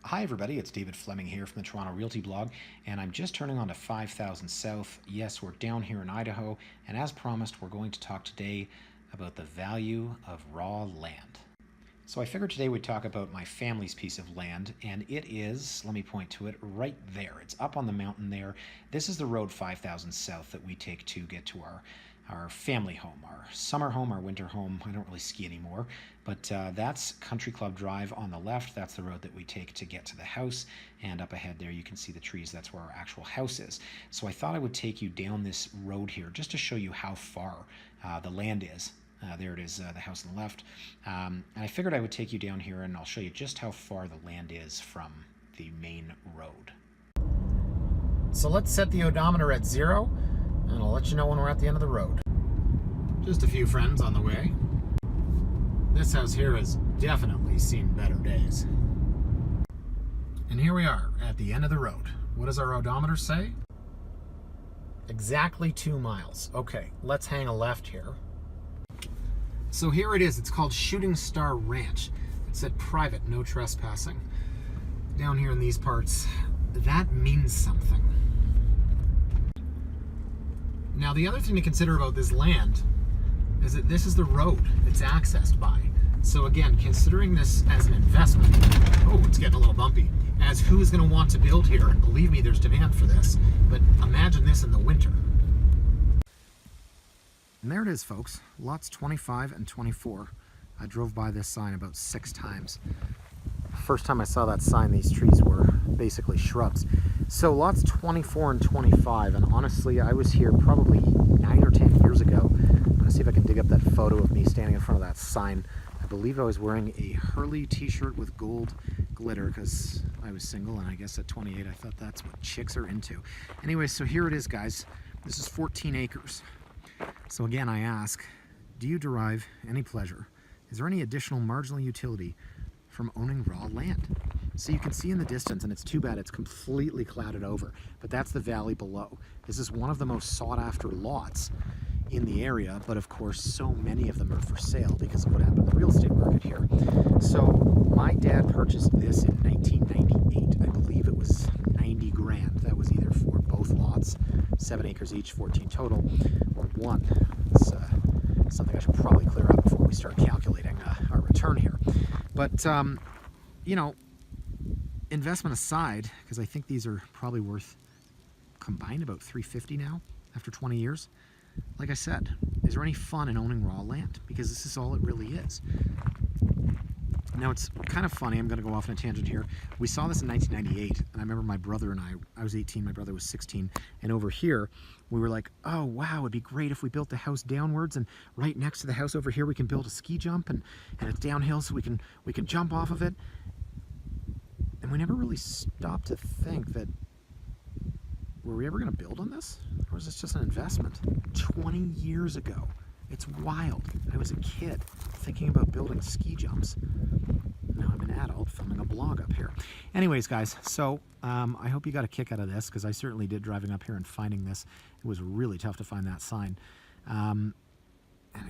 Hi everybody, it's David Fleming here from the Toronto Realty blog, and I'm just turning on to 5000 South. Yes, we're down here in Idaho, and as promised, we're going to talk today about the value of raw land. So I figured today we'd talk about my family's piece of land, and it is, let me point to it, right there. It's up on the mountain there. This is the road 5000 South that we take to get to our family home, our summer home, our winter home. I don't really ski anymore, but that's Country Club Drive on the left. That's the road that we take to get to the house, and up ahead there you can see the trees. That's where our actual house is. So I thought I would take you down this road here just to show you how far the land is. There it is, the house on the left. And I figured I would take you down here and I'll show you just how far the land is from the main road. So let's set the odometer at 0, and I'll let you know when we're at the end of the road. Just a few friends on the way. This house here has definitely seen better days. And here we are at the end of the road. What does our odometer say? Exactly 2 miles. Okay, let's hang a left here. So here it is. It's called Shooting Star Ranch. It said private, no trespassing. Down here in these parts, that means something. Now the other thing to consider about this land is that this is the road it's accessed by. So again, considering this as an investment, oh, it's getting a little bumpy, as who is going to want to build here, and believe me, there's demand for this, but imagine this in the winter. And there it is, folks, lots 25 and 24. I drove by this sign about 6 times. First time I saw that sign, these trees were basically shrubs. So lots 24 and 25, and honestly, I was here probably 9 or 10 years ago. I'm gonna see if I can dig up that photo of me standing in front of that sign. I believe I was wearing a Hurley t-shirt with gold glitter because I was single, and I guess at 28 I thought that's what chicks are into. Anyway, so here it is, guys. This is 14 acres. So again, I ask, do you derive any pleasure? Is there any additional marginal utility from owning raw land? So you can see in the distance, and it's too bad it's completely clouded over, but that's the valley below. This is one of the most sought after lots in the area, but of course so many of them are for sale because of what happened in the real estate market here. So my dad purchased this in 1998. I believe it was 90 grand. That was either for both lots, 7 acres each, 14 total, or one. It's something I should probably clear up before we start calculating our return here. But, you know, investment aside, because I think these are probably worth combined about $350 now after 20 years. Like I said, is there any fun in owning raw land? Because this is all it really is. Now, it's kind of funny. I'm going to go off on a tangent here. We saw this in 1998, and I remember my brother and I was 18, my brother was 16, and over here, we were like, oh, wow, it'd be great if we built the house downwards, and right next to the house over here, we can build a ski jump, and it's downhill, so we can jump off of it. And we never really stopped to think that, were we ever going to build on this? Or was this just an investment? 20 years ago. It's wild. I was a kid thinking about building ski jumps. Now I'm an adult filming a blog up here. Anyways, guys, so I hope you got a kick out of this, because I certainly did driving up here and finding this. It was really tough to find that sign. And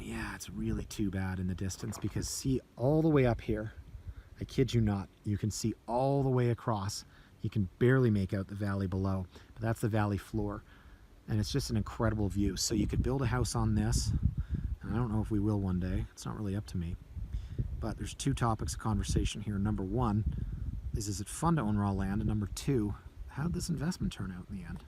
yeah, it's really too bad in the distance, because see all the way up here, I kid you not, you can see all the way across. You can barely make out the valley below, but that's the valley floor. And it's just an incredible view. So you could build a house on this. And I don't know if we will one day. It's not really up to me. But there's 2 topics of conversation here. Number 1 is it fun to own raw land? And number 2, how did this investment turn out in the end?